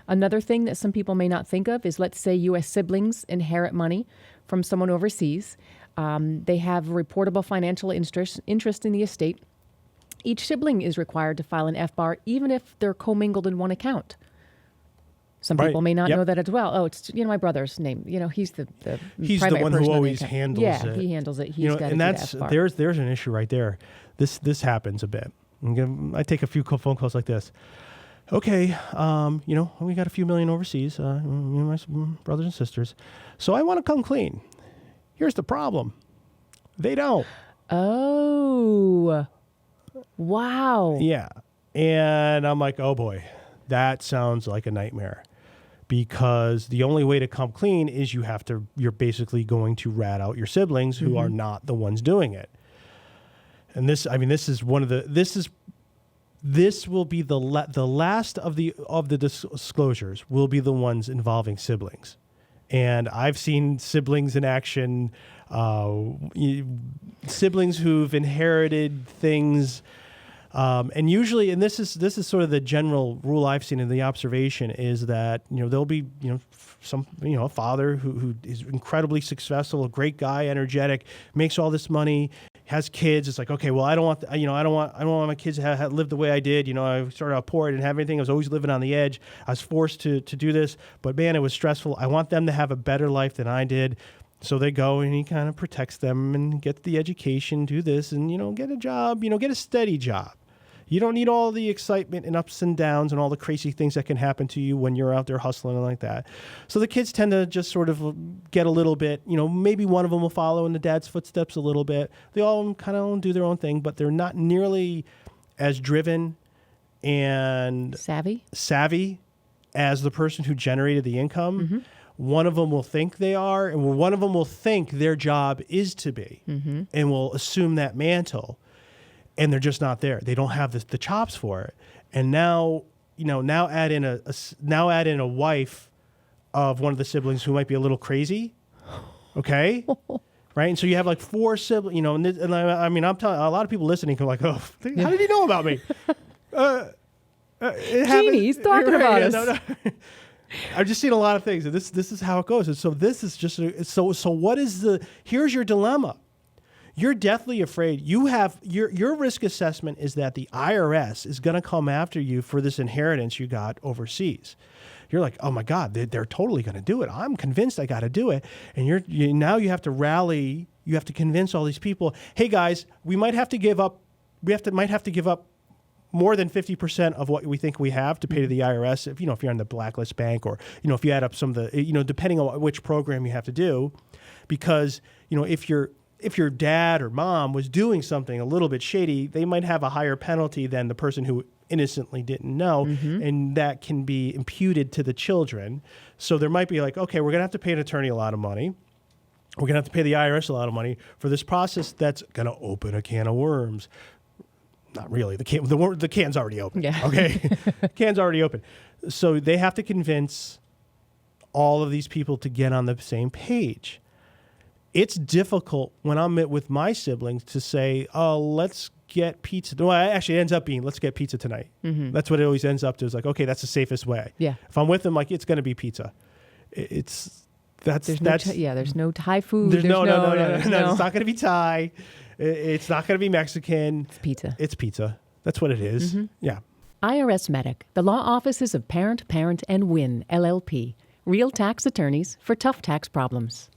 Another thing that some people may not think of is, let's say U.S. siblings inherit money from someone overseas. They have reportable financial interest in the estate. Each sibling is required to file an FBAR, even if they're commingled in one account. Some people may not know that as well. Oh, it's my brother's name. He's the one who always handles it. Yeah, he handles it. He's got to do the FBAR. There's an issue right there. This happens a bit. I take a few phone calls like this. Okay, we got a few million overseas, me and my brothers and sisters. So I want to come clean. Here's the problem. They don't. Oh, wow. Yeah. And I'm like, oh boy, that sounds like a nightmare. Because the only way to come clean is you're basically going to rat out your siblings who are not the ones doing it. And this will be the last of the disclosures will be the ones involving siblings. And I've seen siblings in action, siblings who've inherited things. And usually, and this is sort of the general rule I've seen in the observation is that, there'll be, a father who is incredibly successful, a great guy, energetic, makes all this money, has kids. It's like, okay, well, I don't want my kids to live the way I did. I started out poor, I didn't have anything. I was always living on the edge. I was forced to do this, but man, it was stressful. I want them to have a better life than I did. So they go and he kind of protects them and gets the education, do this and, get a job, get a steady job. You don't need all the excitement and ups and downs and all the crazy things that can happen to you when you're out there hustling and like that. So the kids tend to just sort of get a little bit, maybe one of them will follow in the dad's footsteps a little bit. They all kind of do their own thing, but they're not nearly as driven and savvy as the person who generated the income. Mm-hmm. One of them will think they are, and one of them will think their job is to be, and will assume that mantle. And they're just not there. They don't have the chops for it. And now add in a wife of one of the siblings who might be a little crazy. Okay, right? And so you have like 4 siblings. And I'm telling a lot of people listening are like, oh, how did he know about me? Genie's talking about us. No. I've just seen a lot of things, and this is how it goes. And so this is just so. What is here's your dilemma. You're deathly afraid. You have your risk assessment is that the IRS is going to come after you for this inheritance you got overseas. You're like, oh my God, they're totally going to do it. I'm convinced I got to do it. And now you have to rally. You have to convince all these people. Hey guys, we might have to give up. Might have to give up more than 50% of what we think we have to pay to the IRS. If you're on the blacklist bank, or if you add up some of the depending on which program you have to do, because if your dad or mom was doing something a little bit shady, they might have a higher penalty than the person who innocently didn't know, and that can be imputed to the children. So there might be like, okay, we're going to have to pay an attorney a lot of money. We're going to have to pay the IRS a lot of money for this process that's going to open a can of worms. Not really. The can's already open. Yeah. Okay? Can's already open. So they have to convince all of these people to get on the same page. It's difficult when I'm with my siblings to say, oh, let's get pizza. Well, actually, it ends up being, let's get pizza tonight. Mm-hmm. That's what it always ends up to. Is like, okay, that's the safest way. Yeah. If I'm with them, like, it's going to be pizza. There's no Thai food. There's no. It's not going to be Thai. It's not going to be Mexican. It's pizza. That's what it is. Mm-hmm. Yeah. IRSMedic, the law offices of Parent, and Win, LLP. Real tax attorneys for tough tax problems.